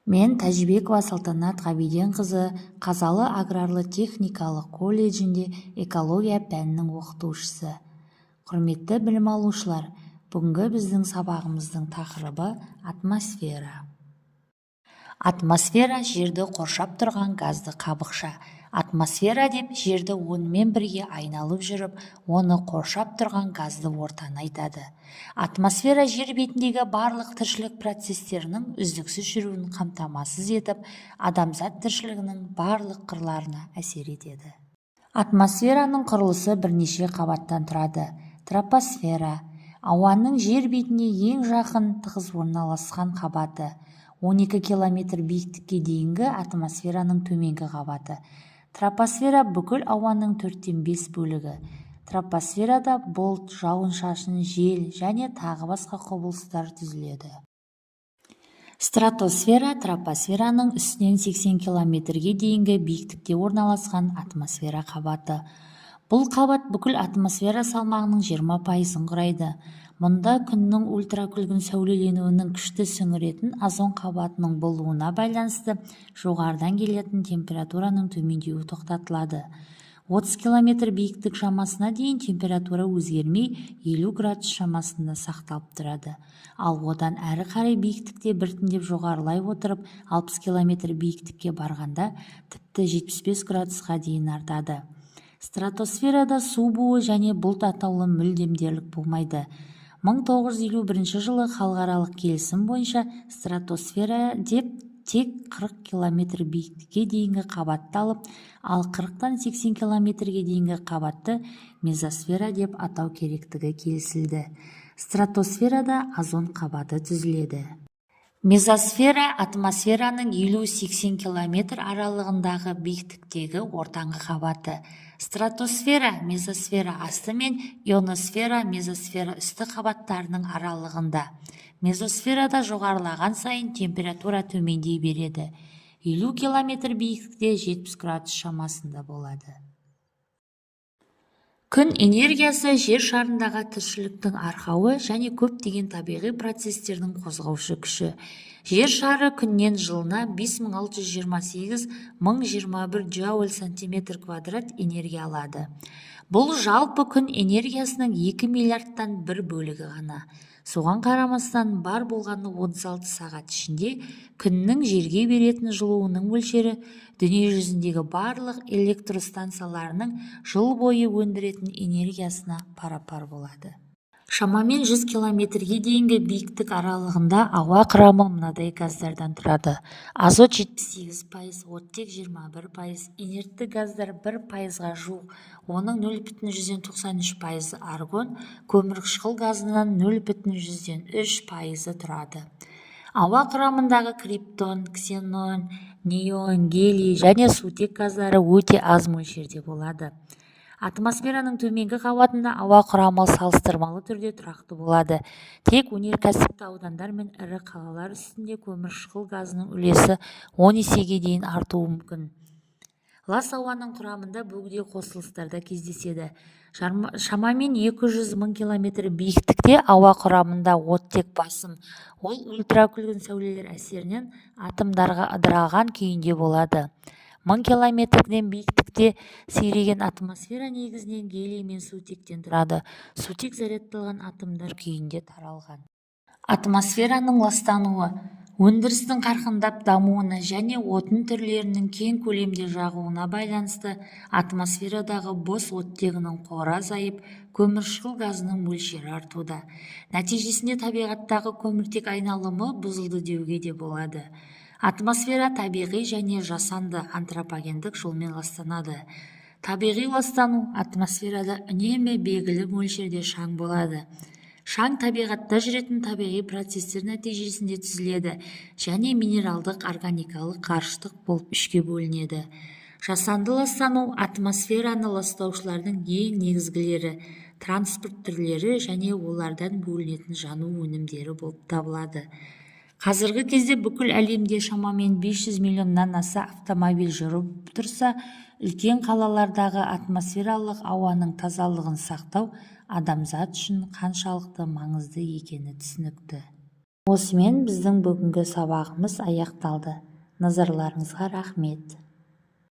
Мен Тәжібекова Салтанат Ғабиденқызы Қазалы аграрлы-техникалық колледжінде экология пәнінің оқытушысы. Құрметті білім алушылар, бүгінгі біздің сабағымыздың тақырыбы атмосфера. Атмосфера жерді қоршап тұрған газды қабықша. Атмосфера деп жерді онымен бірге айналып жүріп, оны қоршап тұрған газды ортаны айтады. Атмосфера жер бетіндегі барлық тіршілік процестерінің үздіксіз жүруін қамтамасыз етіп, адамзат тіршілігінің барлық қырларына әсер етеді. Атмосфераның құрылысы бірнеше қабаттан тұрады. Тропосфера – ауаның жер бетіне ең жақын тығыз орналасқан қабаты. 12 километр биіктікке дейінгі атмосфераның төменгі қабаты. Тропосфера бүкіл ауаның 4/5 бөлігі. Тропосферада бұлт, жауын-шашын, жел және тағы басқа құбылыстар түзіледі. Стратосфера тропосфераның үстінен 80 километрге дейінгі биіктікте орналасқан атмосфера қабаты. Бұл қабат бүкіл атмосфера салмағының 20%-ын құрайды. Мұнда күннің ультракүлгін сәулеленуінің күшті сіңіретін озон қабатының болуына байланысты жоғарыдан келетін температураның төмендеуі тоқтатылады. 30 километр биіктік шамасына дейін температура өзгермей 50 градус шамасында сақталып тұрады. Ал одан әрі қарай биіктікте біртіндеп жоғарылай отырып 60 километр биіктікке барғанда тіпті 75 градусқа дейін артады. Стратосферада су буы және бұлт атаулы мүлдем дерлік болмайды. 1951 жылы халықаралық келісім бойынша стратосфера деп тек 40 километр биіктікке дейінгі қабатты алып, ал 40-тан 80 километрге дейінгі қабатты мезосфера деп атау керектігі келісілді. Стратосферада озон қабаты түзіледі. Мезосфера атмосфераның 50-80 километр аралығындағы биіктіктегі ортаңғы қабаты. Стратосфера мезосфера асты мен ионосфера мезосфера үсті қабаттарының аралығында. Мезосферада жоғарылаған сайын температура төмендей береді. 50 километр биіктікте 70 градус шамасында болады. Күн энергиясы жер шарындағы тіршіліктің арқауы және көптеген табиғи процестердің қозғаушы күші. Жер шары күннен жылына 5628,021 джоуль сантиметр квадрат энергия алады. Бұл жалпы күн энергиясының 2 миллиардтан 1 бөлігі ғана. Соған қарамастан бар болғаны 36 сағат ішінде күннің жерге беретін жылуының мөлшері дүние жүзіндегі барлық электростансаларының жыл бойы өндіретін энергиясына пара-пар болады. Шамамен 100 километрге дейінгі биіктік аралығында ауа құрамы мынадай газдардан тұрады. Азот 78%, оттек 21%, инертті газдар 1%-ға жуық, оның 0,93% аргон, көмірқышқыл газынан 0,3% тұрады. Ауа құрамындағы криптон, ксенон, неон, гелий және сутек газдары өте аз мөлшерде болады. Атмосфераның төменгі қабатында ауа құрамы салыстырмалы түрде тұрақты болады. Тек өнеркәсіпті аудандар мен ірі қалалар үстінде көмірқышқыл газының үлесі 10 есеге дейін артуы мүмкін. Лас ауаның құрамында бөгде қосылыстарда кездеседі. Шамамен 200.000 километр биіктікте ауа құрамында оттек басым. Ол ультракүлгін сәулелер әсерінен атомдарға ыдыраған күйінде болады. 1000 километрден биіктікте сейреген атмосфера негізінен гелий мен сутектен тұрады. Сутек зарядталған атомдар күйінде таралған. Атмосфераның ластануы өндірістің қарқындап дамуына және отын түрлерінің кең көлемде жағуына байланысты атмосферадағы бос оттегінің қоры азайып, көмірқышқыл газының мөлшері артуда. Нәтижесінде табиғаттағы көміртек айналымы бұзылды деуге де болады. Атмосфера табиғи және жасанды антропогендік жолмен ластанады. Табиғи ластану атмосферада үнемі белгілі мөлшерде шаң болады. Шаң табиғатта жүретін табиғи процестер нәтижесінде түзіледі және минералдық органикалық қарыштық болып үшке бөлінеді. Жасанды ластану атмосфераны ластаушылардың ең негізгілері, транспорт түрлері және олардан бөлінетін жану өнімдері болып табылады. Қазіргі кезде бүкіл әлемде шамамен 500 миллионнан аса автомобиль жүріп тұрса, үлкен қалалардағы атмосфералық ауаның тазалығын сақтау адамзат үшін қаншалықты маңызды екені түсінікті. Осымен біздің бүгінгі сабағымыз аяқталды. Назарларыңызға рахмет.